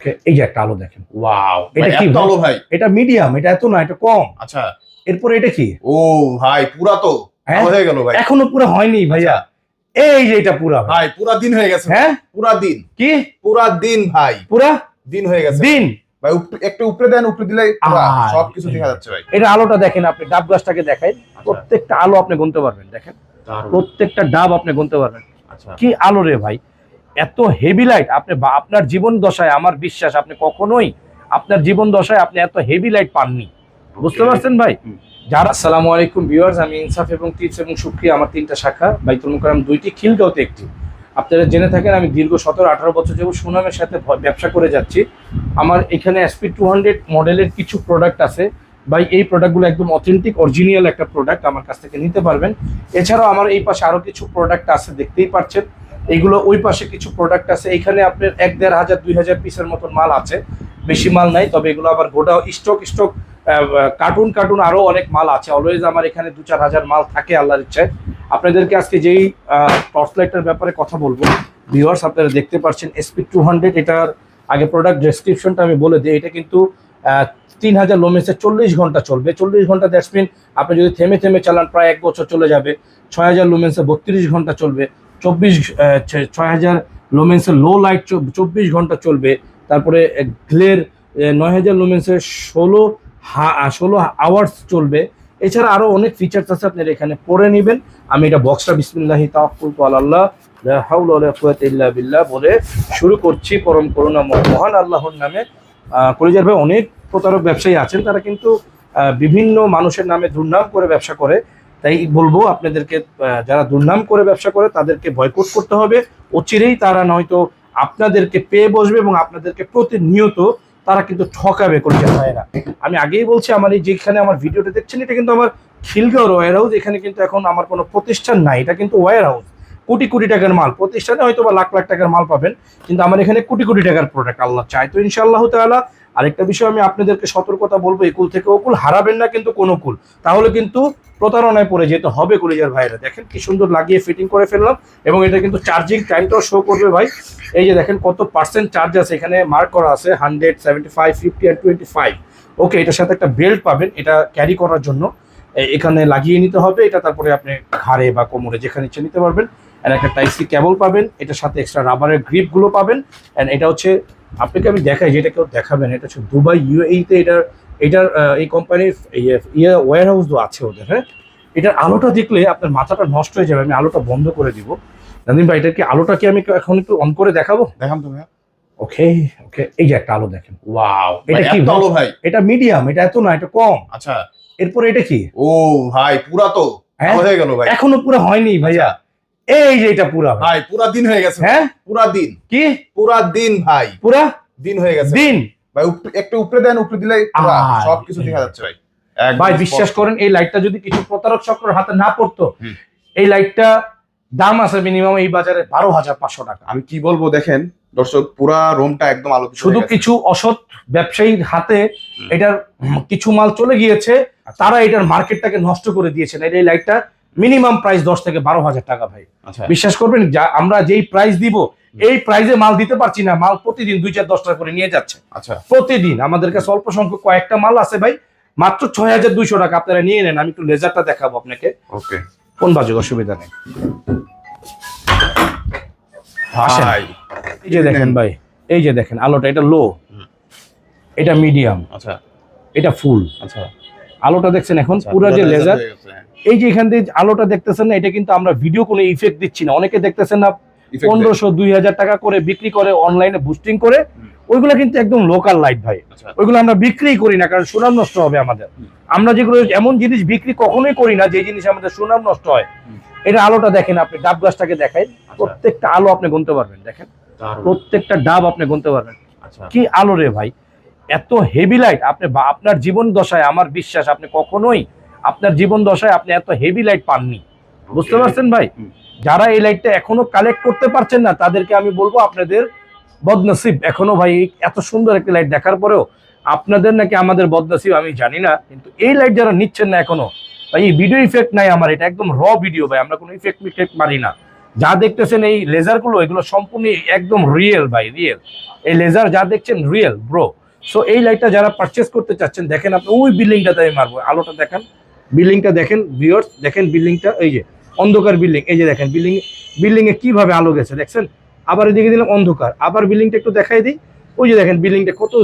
ওকে, এই যে একটা আলো দেখেন। ওয়াও, এটা কি আলো ভাই? এটা মিডিয়াম, এটা এত না, এটা কম। আচ্ছা, এরপরে এটা কি? ও ভাই পুরা তো আলো হয়ে গেল ভাই। এখনো পুরো হয়নি ভাইয়া। এই যে এটা পুরা ভাই, পুরা দিন হয়ে গেছে। হ্যাঁ, পুরা দিন। কি পুরা দিন ভাই? পুরা দিন হয়ে গেছে দিন ভাই। একটু উপরে দেন, উপরে দিলে পুরা সবকিছু দেখা যাচ্ছে ভাই। এটা আলোটা দেখেন, আপনি ডাব গাছটাকে দেখাই, প্রত্যেকটা আলো আপনি গুনতে পারবেন। দেখেন প্রত্যেকটা ডাব আপনি গুনতে পারবেন। কি আলো রে ভাই, এত হেভি লাইট। আপনি আপনার জীবন দশায়, আমার বিশ্বাস আপনি কখনোই আপনার জীবন দশায় আপনি এত হেভি লাইট পাননি। বুঝতে পারছেন ভাই? যারা আসসালামু আলাইকুম ভিউয়ার্স, আমি ইনসাফ এবং টিপস এবং সুক্রিয়া, আমার 3টা শাখা, বাইতুল মুকাররম 2টি, খিলগাঁওতে একটি। আপনারা জেনে থাকেন আমি দীর্ঘ 17-18 বছর যাবত সুনামের সাথে ব্যবসা করে যাচ্ছি। আমার এখানে SP200 মডেলের কিছু প্রোডাক্ট আছে ভাই। এই প্রোডাক্টগুলো একদম অথেন্টিক অরিজিনাল একটা প্রোডাক্ট, আমার কাছ থেকে নিতে পারবেন। এছাড়াও আমার এই পাশে আরো কিছু প্রোডাক্ট আছে, দেখতেই পাচ্ছেন। এইগুলো ওই পাশে কিছু প্রোডাক্ট আছে। এখানে আপনার 1-1,500-2,000 পিসের মতন মাল আছে, বেশি মাল নাই। তবে এগুলো আবার গোডাউন স্টক কার্টুন আরো অনেক মাল আছে। অলওয়েজ আমার এখানে 2-4 হাজার মাল থাকে আল্লাহর ইচ্ছায়। আপনাদেরকে আজকে যেই টর্চ লাইটের ব্যাপারে কথা বলবো ভিউয়ার্স, আপনারা দেখতে পাচ্ছেন SP200। এটার আগে প্রোডাক্ট ডেসক্রিপশনটা আমি বলে দিই। এটা কিন্তু 3000 লোমেন্সে 40 ঘন্টা চলবে। 40 ঘন্টা দ্যাটস মিন আপনি যদি থেমে থেমে চালান প্রায় 1 বছর চলে যাবে। 6000 লোমেন্সে 32 ঘন্টা চলবে। 6000 লোমেন্সে লো লাইট 24 ঘন্টা চলবে। তারপরে গ্লের 9000 লোমেন্সে 16 আওয়ার্স চলবে। এছাড়া আরো অনেক ফিচার্স আছে, আপনারা এখানে পড়ে নেবেন। আমি এটা বক্সটা বিসমিল্লাহি তাওয়াক্কালতু আলাল্লাহ লা হাওলা ওয়ালা কুওয়াতা ইল্লা বিল্লাহ বলে শুরু করছি। পরম করুণাময় মহান আল্লাহর নামে। কলিজার ভাই, অনেক প্রতারক ব্যবসায়ী আছেন, তারা কিন্তু বিভিন্ন মানুষের নামে দুর্নাম করে ব্যবসা করে। তাই বলবো আপনাদেরকে, যারা দুর্নাম করে ব্যবসা করে তাদেরকে বয়কট করতে হবে অচিরেই। তারা নয়তো আপনাদেরকে পেয়ে বসবে এবং আপনাদেরকে প্রতিনিয়ত তারা কিন্তু ঠকাবে কলিজার ভাইয়েরা। আমি আগেই বলছি, আমার এই যেখানে আমার ভিডিওটা দেখছেন, এটা কিন্তু আমার খিলগাঁও ওয়্যার হাউস। এখানে কিন্তু এখন আমার কোনো প্রতিষ্ঠান নাই, এটা কিন্তু ওয়্যার হাউস। কোটি কোটি টাকার মাল, প্রতিষ্ঠানে হয়তো বা লাখ লাখ টাকার মাল পাবেন, কিন্তু আমার এখানে কোটি কোটি টাকার প্রোডাক্ট আল্লাহ চাই তো ইনশাআল্লাহ তাআলা। আরেকটা বিষয় আমি আপনাদেরকে সতর্কতা বলবো, একুল থেকে ওকুল হারাবেন না কিন্তু কোন কুল, তাহলে কিন্তু প্রতারণায় পড়ে যেতে হবে কলিজার ভাইরা। দেখেন কি সুন্দর লাগিয়ে ফিটিং করে ফেললাম, এবং এটা কিন্তু চার্জিং টাইমটাও শো করবে ভাই। এই যে দেখেন কত পার্সেন্ট চার্জ আছে, এখানে মার্ক করা আছে 100, 75, 50 আর 25। ওকে, এটার সাথে একটা বেল্ট পাবেন, এটা ক্যারি করার জন্য এখানে লাগিয়ে নিতে হবে এটা। তারপরে আপনি ঘাড়ে বা কোমরে যেখানে ইচ্ছে নিতে পারবেন। আর একটা টাইপ সি কেবল পাবেন, এটার সাথে এক্সট্রা রাবারের গ্রিপগুলো পাবেন। অ্যান্ড এটা হচ্ছে, আপনাকে আমি দেখাই, যেটা কেউ দেখাবেন, এটা হচ্ছে দুবাই UAE-তে এটার এই কোম্পানির ওয়্যার হাউস আছে ওদের। হ্যাঁ, এটার আলোটা দেখলে আপনার মাথাটা নষ্ট হয়ে যাবে। আমি আলোটা বন্ধ করে দিব। নাদিম ভাই, এটার কি আলোটা কি আমি এখন একটু অন করে দেখাবো? দেখাম তো ভাই। ওকে ওকে, এই যে একটা আলো দেখেন। ওয়াও, এটা কি আলো ভাই? এটা মিডিয়াম, এটা এত না, এটা কম। আচ্ছা, এরপরে এটা কি? ও ভাই, পুরা তো আলো হয়ে গেল ভাই। এখনো পুরো হয়নি ভাইয়া। এই যে এটা পুরা ভাই, পুরা দিন হয়ে গেছে। হ্যাঁ, পুরা দিন। কি পুরা দিন ভাই? পুরা দিন হয়ে গেছে দিন ভাই। একটু উপরে দেন, উপরে দিলে পুরা সবকিছু দেখা যাচ্ছে ভাই। ভাই বিশ্বাস করেন, এই লাইটটা যদি কিছু প্রতারক চক্রের হাতে না পড়তো, এই লাইটটা দাম আছে মিনিমাম এই বাজারে 12,500 টাকা। আমি কি বলবো দেখেন দর্শক, পুরা রুমটা একদম আলোকিত। শুধু কিছু অসৎ ব্যবসায়ীর হাতে এটার কিছু মাল চলে গিয়েছে, তারা এটার মার্কেটটাকে নষ্ট করে দিয়েছেন। এই লাইটটা মিনিমাম প্রাইস 10 থেকে 12,000 টাকা ভাই। বিশ্বাস করবেন, আমরা যেই প্রাইস দিব এই প্রাইসে মাল দিতে পারছি না। মাল প্রতিদিন 2-4-10 টাকা করে নিয়ে যাচ্ছে। আচ্ছা, প্রতিদিন আমাদের কাছে অল্প সংখ্যক কয়েকটা মাল আছে ভাই, মাত্র 6,200 টাকা। আপনারা নিয়ে নেন। আমি একটু লেজারটা দেখাবো আপনাকে। ওকে, কোন বাজে, অসুবিধা নেই। এই যে দেখেন ভাই, এই যে দেখেন আলোটা, এটা লো, এটা মিডিয়াম, আচ্ছা, এটা ফুল। আচ্ছা, আলোটা দেখছেন এখন পুরো যে লেজার। এই যে এখান থেকে আলোটা দেখতেছেন না, এটা কিন্তু আমরা ভিডিও কোনো ইফেক্ট দিচ্ছি না। অনেকে দেখতেছেন না 1500-2000 টাকা করে বিক্রি করে অনলাইনে বুস্টিং করে, ওইগুলো কিন্তু একদম লোকাল লাইট ভাই। ওইগুলো আমরা বিক্রি করি না, কারণ সুনাম নষ্ট হবে আমাদের। আমরা যেগুলো এমন জিনিস বিক্রি কখনোই করি না যে জিনিস আমাদের সুনাম নষ্ট হয়। এটা আলোটা দেখেন, আপনি ডাব গাছটাকে দেখাই, প্রত্যেকটা আলো আপনি গুনতে পারবেন। দেখেন প্রত্যেকটা ডাব আপনি গুনতে পারবেন। কি আলো রে ভাই, এত হেভি লাইট। আপনি আপনার জীবন দশায়, আমার বিশ্বাস আপনি কখনোই আপনার জীবন দশায় আপনি এত হেভি লাইট পাননি। বুঝতে পারছেন ভাই? যারা এই লাইটটা এখনো কালেক্ট করতে পারছেন না, তাদেরকে আমি বলবো আপনাদের বদনসিব। এখনো ভাই এত সুন্দর একটা লাইট দেখার পরেও আপনাদের নাকি আমাদের বদনসিব আমি জানি না, কিন্তু এই লাইট যারা নিচ্ছেন না এখনো ভাই, এই ভিডিও ইফেক্ট নাই আমার, এটা একদম র ভিডিও ভাই। আমরা কোনো ইফেক্ট মারি না। যা দেখতেছেন এই লেজার গুলো এগুলো সম্পূর্ণ একদম রিয়েল ভাই, রিয়েল। এই লেজার যা দেখছেন রিয়েল ব্রো। সো এই লাইটটা যারা পারচেস করতে চাচ্ছেন, দেখেন আপনি ওই বিল্ডিংটাতে আমি মারবো, আলোটা দেখেন, বিল্ডিংটা দেখেন ভিউয়ার্স, দেখেন বিল্ডিংটা, এই যে অন্ধকার বিল্ডিং, এই যে দেখেন বিল্ডিং এ কিভাবে আলো গেছে দেখছেন। আবার এদিকে দিলাম অন্ধকার, আবার বিল্ডিংটা একটু দেখাই দিই, ওই যে দেখেন বিল্ডিংটা কত,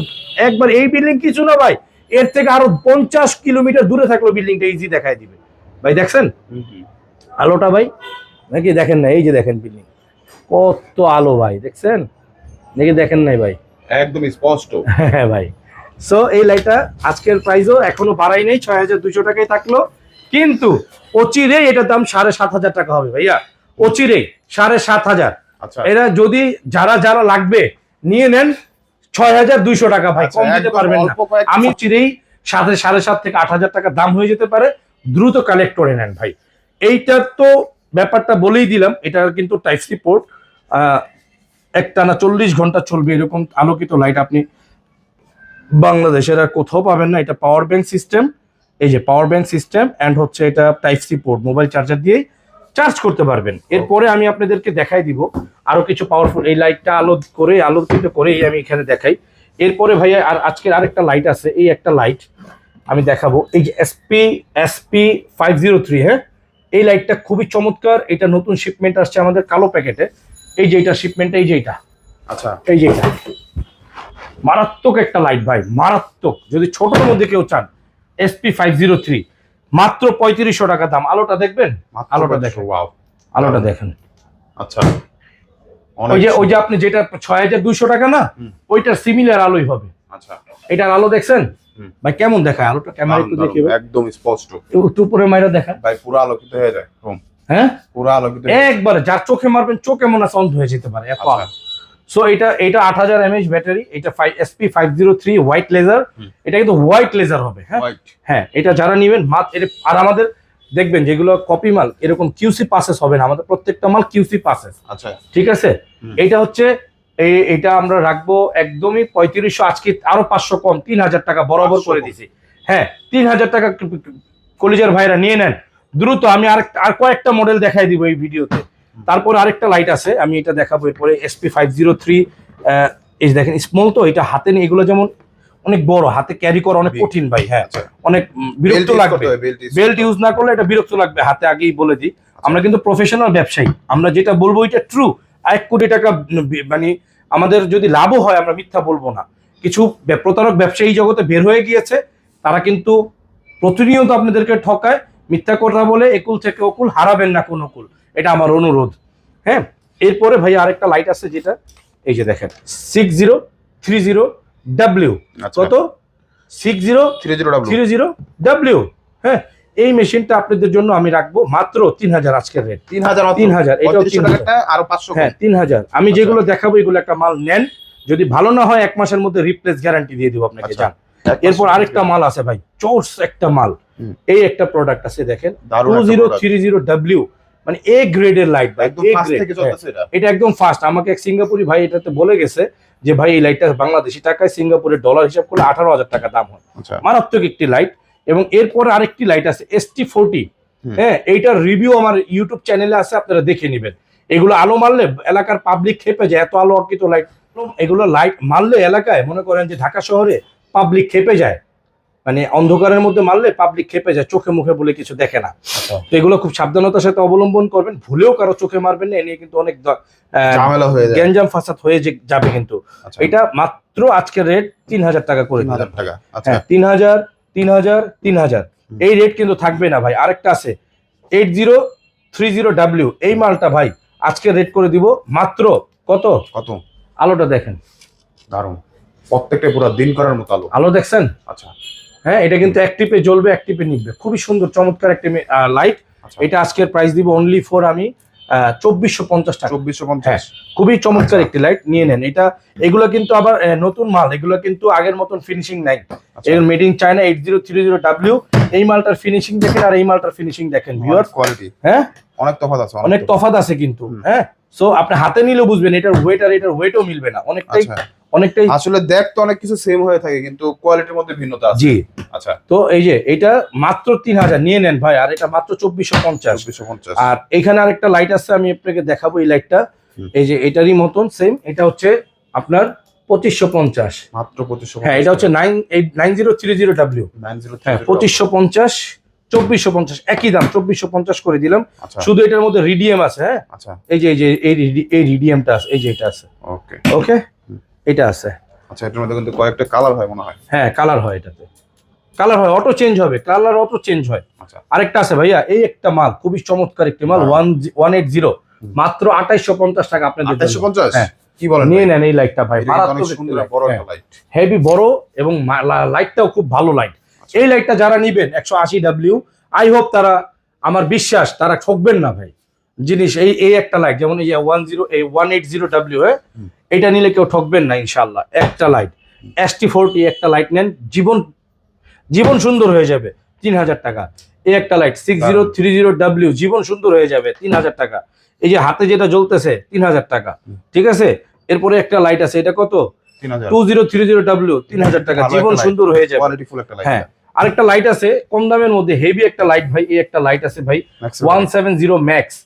একবার এই বিল্ডিং কিছু না ভাই, এর থেকে আরো 50 কিলোমিটার দূরে থাকলো বিল্ডিংটা ইজি দেখাই দিবে ভাই। দেখছেন আলোটা ভাই নাকি দেখেন না, এই যে দেখেন বিল্ডিং কত আলো ভাই, দেখছেন নাকি দেখেন নাই ভাই, একদম স্পষ্ট। হ্যাঁ ভাই। সো এই লাইটটা আজকের প্রাইসও এখনো বাড়াই নেই, 6200 টাকায় থাকলো, কিন্তু অচিরেই এটার দাম 7500 টাকা হবে ভাইয়া, অচিরেই 7500। আচ্ছা, এরা যদি যারা যারা লাগবে নিয়ে নেন 6200 টাকা ভাই, আচ্ছা, কম দিতে একদম পারবেন না। অল্প কয়েক- আমি চিরেই 7.5 থেকে 8000 টাকা দাম হয়ে যেতে পারে, দ্রুত কালেক্ট করে নেন ভাই। এইটার তো ব্যাপারটা বলেই দিলাম, এটার কিন্তু টাইপ সি পোর্ট, একটানা 40 ঘন্টা চলবে এরকম আলোকিত লাইট আপনি বাংলাদেশের আর কোথাও পাবেন না। এটা পাওয়ার ব্যাংক সিস্টেম, এই যে পাওয়ার ব্যাংক সিস্টেম অ্যান্ড হচ্ছে এটা type C port, mobile charger দিয়েই চার্জ করতে পারবেন। এরপরে আমি আপনাদেরকে দেখাই দিব আরো কিছু পাওয়ারফুল, এই লাইটটা আলোকিত করেই আমি এখানে দেখাই। এরপরে ভাইয়া আর আজকের আরেকটা লাইট আছে, এই একটা লাইট আমি দেখাবো, এই যে SP 503। হ্যাঁ, এই লাইটটা খুবই চমৎকার, এটা নতুন শিপমেন্ট আসছে আমাদের কালো প্যাকেটে, এই যে এটা শিপমেন্ট, এই যে এটা, আচ্ছা, এই যে এটা মারাত্মক একটা লাইট ভাই, মারাত্মক। যদি ছোটর মধ্যে কেউ চান SP 503, মাত্র 3500 টাকা দাম। আলোটা দেখবেন, আলোটা দেখেন, ওয়াও, আলোটা দেখেন। আচ্ছা, ওই যে আপনি যেটা 6200 টাকা না, ওইটার সিমিলার আলোই হবে। আচ্ছা, এটার আলো দেখছেন ভাই কেমন দেখায়, আলোটা ক্যামেরা একটু দেখি ভাই, একদম স্পষ্ট একটু উপরে মাইরা দেখা ভাই, পুরো আলোকিত হয়ে যায়। হ্যাঁ, পুরো আলোকিত একবারে যার চোখে মারবেন চোখে মনে আছে অন্ধ হয়ে যেতে পারে এত আলো। সো এটা 8000 mAh ব্যাটারি, এটা SP 503 হোয়াইট লেজার, এটা কিন্তু হোয়াইট লেজার হবে। হ্যাঁ হ্যাঁ, এটা যারা নেবেন আর আমাদের দেখবেন যেগুলো কপি মাল এরকম কিউসি পাসেস হবে না, আমাদের প্রত্যেকটা মাল কিউসি পাসেস। আচ্ছা, ঠিক আছে, এটা হচ্ছে এটা আমরা রাখবো একদমই 3500, আজকে আরো 500 কম, 3000 টাকা বরাবর করে দিছি। হ্যাঁ, 3000 টাকা কলিজার ভাইরা নিয়ে নেন দ্রুত। আমি আর কয়েকটা মডেল দেখাই দিব এই ভিডিওতে। তারপর আরেকটা লাইট আছে, আমি এটা দেখাবো এরপরে, SP 503। এই দেখেন স্মল, তো এটা হাতে নিয়ে এগুলো যেমন অনেক বড়, হাতে ক্যারি করা অনেক কঠিন ভাই। হ্যাঁ, অনেক বিরক্ত লাগবে, বেল্ট ইউজ না করলে এটা বিরক্ত লাগবে হাতে, আগেই বলে দিই। আমরা কিন্তু প্রফেশনাল ব্যবসায়ী, আমরা যেটা বলবো এটা ট্রু। 1 কোটি টাকা মানে আমাদের যদি লাভও হয় আমরা মিথ্যা বলবো না। কিছু প্রতারক ব্যবসায়ী জগতে বের হয়ে গিয়েছে, তারা কিন্তু প্রতিনিয়ত আপনাদেরকে ঠকায়, মিথ্যা কথা বলে একুল থেকে অকুল হারাবেন না কোন কুল, এটা আমার অনুরোধ। হ্যাঁ, এরপরে ভাই আরেকটা লাইট আছে, যেটা এই যে দেখেন 6030W, কত 6030W। হ্যাঁ, এই মেশিনটা আপনাদের জন্য আমি রাখবো মাত্র 3000, আজকের রেট 3000, এটাও 3000, আরো 500। হ্যাঁ 3000। আমি যেগুলো দেখাবো এগুলো একটা মাল নেন, যদি ভালো না হয় 1 মাসের মধ্যে রিপ্লেস গ্যারান্টি দিয়ে দিব আপনাকে। যান, এরপর আরেকটা মাল আছে ভাই, চোর্স একটা মাল, এই একটা প্রোডাক্ট আছে দেখেন 2030W, মানে এ গ্রেডের লাইট ভাই, একদম ফাস্ট থেকে চলতেছে এটা। এটা একদম ফাস্ট। আমাকে এক সিঙ্গাপুরি ভাই এটাতে বলে গেছে যে ভাই এই লাইটটা বাংলাদেশি টাকায় সিঙ্গাপুরের ডলার হিসাব করলে 18000 টাকা দাম হয়। মারাত্মক একটি লাইট। এবং এরপরে আরেকটি লাইট আছে ST40। হ্যাঁ, এইটার রিভিউ আমার ইউটিউব চ্যানেলে আছে, আপনারা দেখে নেবেন। এগুলো আলো মারলে এলাকার পাবলিক খেপে যায়, এত আলো অর্কিত লাইট। এগুলো লাইট মারলে এলাকায় মনে করেন যে ঢাকা শহরে পাবলিক খেপে যায়, মানে অন্ধকারের মধ্যে মারলে পাবলিক খেপে যায়, চোখে মুখে বলে কিছু দেখে না। তো এগুলো খুব সাবধানতার সাথে অবলম্বন করবেন, ভুলেও কারো চোখে মারবেন না, এ নিয়ে কিন্তু অনেক ঝামেলা হয়ে যায়, গ্যাঞ্জাম ফাসাদ হয়ে যাবে কিন্তু। এটা মাত্র আজকের রেট 3000 টাকা করে দিলাম। 3000 টাকা। আচ্ছা, হ্যাঁ, 3000 এই রেট কিন্তু থাকবে না ভাই। আরেকটা আছে 8030W, এই মালটা ভাই আজকে রেট করে দিব মাত্র কত, আলোটা দেখেন, দারুণ, প্রত্যেকটা পুরো দিন করার মতো আলো। আলো দেখছেন? আচ্ছা, হ্যাঁ, এটা কিন্তু অ্যাক্টিভে জ্বলবে, অ্যাক্টিভে নিবে, খুবই সুন্দর চমৎকার একটা লাইট। এটা আজকের প্রাইস দিব অনলি ফর আমি 2450 টাকা। 2450, খুবই চমৎকার একটি লাইট, নিয়ে নেন এটা। এগুলো কিন্তু আবার নতুন মাল, এগুলো কিন্তু আগের মতন ফিনিশিং নাই। এগুলো মেড ইন চায়না 8030W। এই মালটার ফিনিশিং দেখেন আর এই মালটার ফিনিশিং দেখেন, ভিউয়ার কোয়ালিটি হ্যাঁ অনেক তফাৎ আছে, অনেক তফাৎ আছে কিন্তু। হ্যাঁ, সো আপনি হাতে নিলেও বুঝবেন এটার ওয়েট আর এটার ওয়েটও মিলবে না, অনেকটাই অনেকটাই। আসলে দেখতে অনেক কিছু সেম হয়ে থাকে কিন্তু কোয়ালিটির মধ্যে ভিন্নতা আছে। জি। আচ্ছা, তো এই যে এটা মাত্র 3000 নিয়ে নেন ভাই, আর এটা মাত্র 2450। 2450। আর এখানে আরেকটা লাইট আছে, আমি আপনাকে দেখাবো এই লাইটটা। হুম। এই যে এটারই মতন সেম, এটা হচ্ছে আপনার 2550। মাত্র 2550। হ্যাঁ, এটা হচ্ছে 9030W। 9030। হ্যাঁ, 2550 2450 একই দাম, 2450 করে দিলাম। আচ্ছা শুধু এটার মধ্যে রিডিএম আছে। হ্যাঁ, আচ্ছা, এই যে এই রিডিএমটা আছে, এই যে এটা আছে। ওকে ওকে, এটা আছে। আচ্ছা, এটার মধ্যে কিন্তু কয়েকটা কালার হয় মনে হয়। হ্যাঁ, কালার হয়, এটাতে কালার হয়, অটো চেঞ্জ হবে, কালার অটো চেঞ্জ হয়। আচ্ছা, আরেকটা আছে ভাইয়া, এই একটা মাল খুবই চমৎকার একটি মাল, 180, মাত্র 2850 টাকা আপনাদের জন্য। 2850। হ্যাঁ, কি বলেন? নিয়ে নেন এই লাইটটা ভাই, এটা কিন্তু অনেক মারাত্মক সুন্দর একটা বড় light। একটা লাইট। হেভি বড়, এবং লাইটটাও খুব ভালো লাইট। এই লাইটটা যারা নিবেন 180W, আই হোপ তারা, আমার বিশ্বাস তারা ঠকবেন না ভাই। জিনিস এই একটা লাইট, যেমন এই যে 180W, এটা নিলে কেউ ঠকবেন না ইনশাআল্লাহ। একটা লাইট ST40 একটা লাইট নেন, জীবন সুন্দর হয়ে যাবে 3000 টাকা। এই একটা লাইট 6030W, জীবন সুন্দর হয়ে যাবে 3000 টাকা। এই যে হাতে যেটা জ্বলতেছে 3000 টাকা, ঠিক আছে। এরপরে একটা লাইট আছে, এটা কত? 3000। 2030W, 3000 টাকা, ভালো জীবন একটা সুন্দর হয়ে যাবে। কোয়ালিটিফুল একটা লাইট। হ্যাঁ, আরেকটা লাইট আছে কম দামের মধ্যে, হেভি একটা লাইট ভাই, এই একটা লাইট আছে ভাই, 170 ম্যাক্স।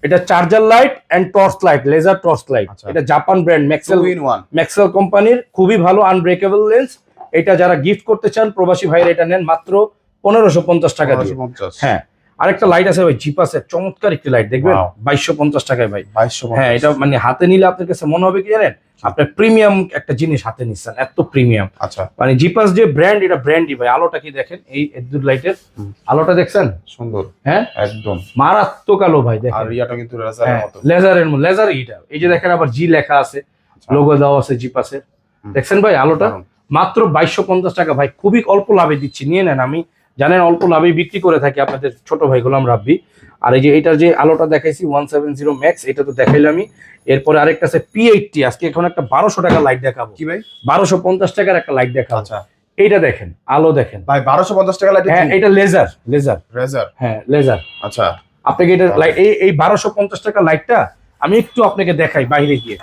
এটা charger light and torch light, laser torch light. আচ্ছা। এটা জাপান ব্র্যান্ড, 2 in 1। ম্যাক্সেল কোম্পানির, খুবই ভালো আনব্রেকেবল লেন্স। এটা যারা গিফট করতে চান প্রবাসী ভাইরা, এটা নেন মাত্র 1550 টাকা দিয়ে। 1550। হ্যাঁ, আরেকটা লাইট আছে ভাই, জিপাসের চমৎকার একটি লাইট, দেখবেন Wow। 2250 টাকায় ভাই। 2250। হ্যাঁ, এটা মানে হাতে নিলে আপনার কাছে মনে হবে কি জানেন, আপনার প্রিমিয়াম একটা জিনিস হাতে নিচ্ছেন, এত প্রিমিয়াম। আচ্ছা, মানে জিপাস যে ব্র্যান্ড, এটা ব্র্যান্ডই ভাই। আলোটা কি দেখেন, এই এদ্দুর লাইটের আলোটা দেখছেন? সুন্দর হ্যাঁ, একদম। মারাত্মক আলো ভাই, আর দেখেন। ইয়াটা কিন্তু লেজারের মতো। লেজার এটা, এই যে দেখেন আবার জি লেখা আছে, লোগো দেওয়া আছে জিপাসের, দেখছেন ভাই আলোটা? দারুণ। মাত্র 2250 টাকা ভাই, খুবই অল্প লাভে দিচ্ছি, নিয়ে নেন। আমি জানেন অল্প লাভে বিক্রি করে থাকি, আপনাদের ছোট ভাই গোলাম রাব্বি। আর এই যে এটার যে আলোটা দেখাইছি 170 ম্যাক্স, এটা তো দেখাইলামই। এরপরে আরেকটা আছে P80, আজকে এখন একটা 1200 টাকা লাইট দেখাবো। কি ভাই? 1250 টাকার একটা লাইট দেখাবো। আচ্ছা এইটা দেখেন, আলো দেখেন ভাই, 1250 টাকা লাইট। হ্যাঁ, এটা লেজার। রেজার। হ্যাঁ, লেজার। আচ্ছা, আপনাকে এটা এই 1250 টাকা লাইটটা আমি একটু আপনাকে দেখাই বাইরে গিয়ে।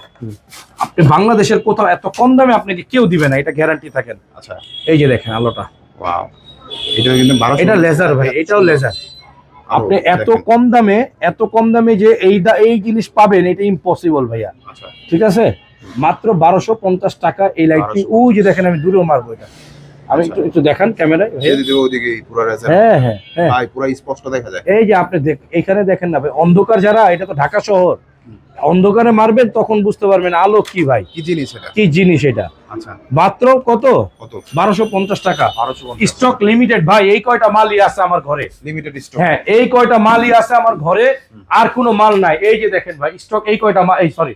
আপনি বাংলাদেশের কোথাও এত কম দামে আপনাকে কেউ দিবে না, এটা গ্যারান্টি থাকেন। আচ্ছা, এই যে দেখেন আলোটা, ওয়াও, এটা কিন্তু 1200। এটা লেজার ভাই, এটাও লেজার। আপনি এত দেখেন। কম দামে যে এই জিনিস পাবেন, এটা ইম্পসিবল ভাইয়া। আচ্ছা, ঠিক আছে, মাত্র 1250 টাকা এই লাইটটি। ওই যে দেখেন, আমি দূরেও মারবো এটা, আমি একটু দেখান ক্যামেরায়। যদি ওদিকে পুরো রেজার। হ্যাঁ হ্যাঁ হ্যাঁ, ভাই পুরো স্পষ্ট দেখা যায়। এই যে আপনি এখানে দেখেন না ভাই, অন্ধকার যারা, এটা তো ঢাকা শহর, অন্ধকারে মারবেন তখন বুঝতে পারবেন আলো কি ভাই, কি জিনিস এটা? কি জিনিস এটা। আচ্ছা, মাত্র কত? কত? 1250 টাকা। 1250। স্টক লিমিটেড ভাই, এই কয়টা মালই আছে আমার ঘরে। Limited stock. হ্যাঁ, এই কয়টা মালই আছে আমার ঘরে, আর কোনো মাল নাই। এই যে দেখেন ভাই, স্টক এই কয়টা মাল, এই সরি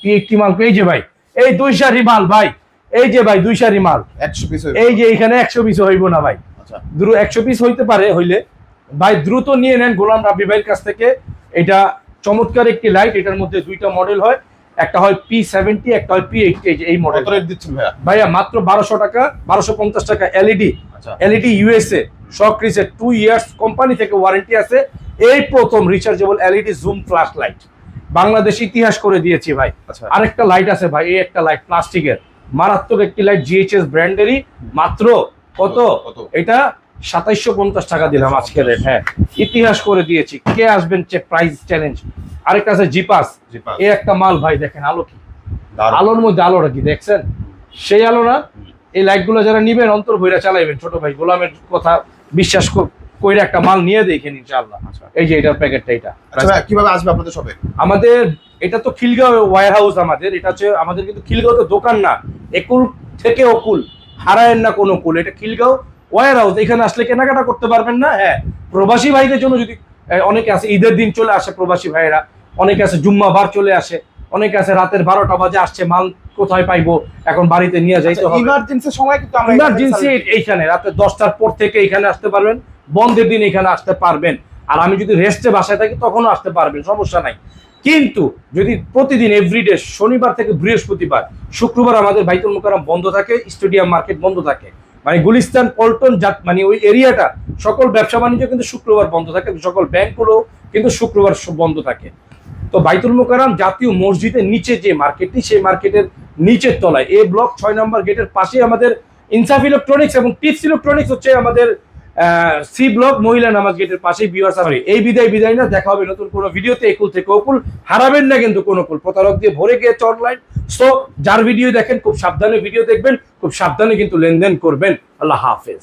P80 মাল, এই যে ভাই, এই 2 সারি মাল ভাই, এই যে ভাই 2 সারি মাল, 100 পিস। এই যে এখানে 100 পিস হইব না ভাই। আচ্ছা, দ্রুত 100 পিস হইতে পারে, হইলে ভাই দ্রুত নিয়ে নেন গোলাম রাব্বি ভাইয়ের কাছ থেকে। এটা চমৎকার একটি লাইট, এটার মধ্যে দুইটা মডেল হয়, একটা হয় P70, একটা হয় P80। এই মডেল কত রেট দিচ্ছেন ভাইয়া? ভাইয়া মাত্র 1200 টাকা, 1250 টাকা। এলইডি, আচ্ছা, এলইডি USA, শক রিসেট, 2 ইয়ার্স কোম্পানি থেকে ওয়ারেন্টি আছে। এই প্রথম rechargeable LED zoom flash light, Bangladesh ইতিহাস করে দিয়েছি ভাই। আচ্ছা, আরেকটা লাইট আছে ভাই, এই একটা লাইট প্লাস্টিকের, মারাত্মক একটি লাইট, GHS ব্র্যান্ডেরই, মাত্র কত? এটা 2750 টাকা দিলাম আজকে রেট। হ্যাঁ, ইতিহাস করে দিয়েছি, কে আসবেন প্রাইস চ্যালেঞ্জ। আরেকটা আছে জিপাস, এই একটা মাল ভাই, দেখেন আলো কি, আলোর মধ্যে আলোটা কি দেখছেন, সেই আলো না? এই লাইটগুলো যারা নিবেন অন্তর ভইরা চালাইবেন, ছোট ভাই গোলামের কথা বিশ্বাস কইরা একটা মাল নিয়ে দেখেন ইনশাআল্লাহ। এই যে এটার প্যাকেটটা, এটা আচ্ছা ভাই, কিভাবে আসবে আপনাদের শপে? আমাদের এটা তো খিলগাঁও ওয়্যার হাউস, আমাদের এটা হচ্ছে, আমাদের কিন্তু খিলগাঁওতে দোকান না, একুল থেকে অকুল, হারায়েন না কোনো কুল, এটা খিলগাঁও ওয়্যার হাউস। এখানে আসলে কেনাকাটা করতে পারবেন না। হ্যাঁ, প্রবাসী ভাইদের জন্য যদি, অনেকে আছে ঈদের দিন চলে আসে প্রবাসী ভাইয়েরা, অনেকে আছে জুম্মাবার চলে আসে, অনেকে আছে রাতের 12টা বাজে আসছে, মাল কোথায় পাইবো, এখন বাড়িতে নিয়ে যাইতে হবে। ইমার্জেন্সি সময় কিন্তু আমরা ইমার্জেন্সি এইখানে রাতে 10টার পর থেকে এখানে আসতে পারবেন, বন্ধের দিন এখানে আসতে পারবেন। আর আমি যদি রেস্টে বাসায় থাকি তখনও আসতে পারবেন, সমস্যা নাই। কিন্তু যদি প্রতিদিন এভরিডে, শনিবার থেকে বৃহস্পতিবার, শুক্রবার আমাদের বাইতুল মুকাররম বন্ধ থাকে, স্টেডিয়াম মার্কেট বন্ধ থাকে, মানে গুলিস্তান পল্টন মানে ওই এরিয়াটা, সকল ব্যবসা বাণিজ্য কিন্তু শুক্রবার বন্ধ থাকে, সকল ব্যাংকগুলো কিন্তু শুক্রবার বন্ধ থাকে। তো বাইতুল মোকাররম জাতীয় মসজিদের নিচে যে মার্কেটটি, সেই মার্কেটের নিচের তলায় এ ব্লক 6 নম্বর গেটের পাশে আমাদের ইনসাফ ইলেকট্রনিক্স এবং টিপস ইলেকট্রনিক্স হচ্ছে আমাদের সি ব্লক মহিলা নামাজ গেটের পাশেই ভিউয়ার্স। এই বিদায় না, দেখা হবে নতুন কোনো ভিডিওতে। একুল থেকে অকুল, হারাবেন না কিন্তু কোনো কুল, প্রতারক দিয়ে ভরে গিয়েছে অনলাইন। সো যার ভিডিও দেখেন খুব সাবধানে ভিডিও দেখবেন, খুব সাবধানে কিন্তু লেনদেন করবেন। আল্লাহ হাফেজ।